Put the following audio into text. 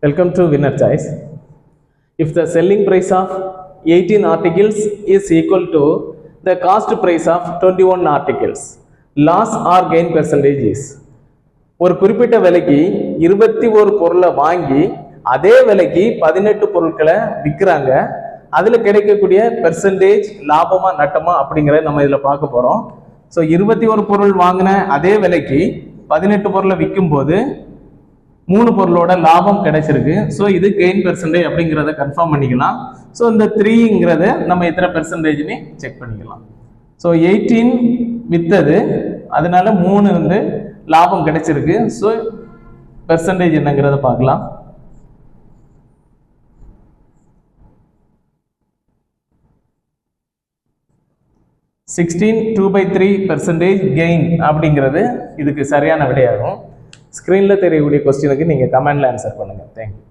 Welcome to Winner Choice. If the selling price of 18 articles is equal to the cost price of 21 articles, loss or gain percentage is. ஒரு குறிப்பிட்ட விலைக்கு 21 பொருளை வாங்கி அதே விலைக்கு 18 பொருட்களை விற்கிறாங்க. அதில் கிடைக்கக்கூடிய பெர்சன்டேஜ் லாபமா நட்டமா அப்படிங்கிறத நம்ம இதில் பார்க்க போகிறோம். ஸோ 21 பொருள் வாங்கின அதே விலைக்கு 18 பொருளை விற்கும் போது 3 பொருளோட லாபம் கிடைச்சிருக்கு. ஸோ இது கெயின் பெர்சன்டேஜ் அப்படிங்கிறத கன்ஃபார்ம் பண்ணிக்கலாம். ஸோ இந்த 3ங்கிறத நம்ம எத்தனை பெர்சன்டேஜ்னு செக் பண்ணிக்கலாம். ஸோ 18 வித்தது, அதனால 3 வந்து லாபம் கிடைச்சிருக்கு. ஸோ பெர்சன்டேஜ் என்னங்கிறத பார்க்கலாம். (16) 2/3% கெயின் அப்படிங்கிறது இதுக்கு சரியான விடையாகும். ஸ்க்ரீனில் தெரியக்கூடிய கொஸ்டினுக்கு நீங்கள் கமெண்டில் ஆன்சர் பண்ணுங்கள். தேங்க்யூ.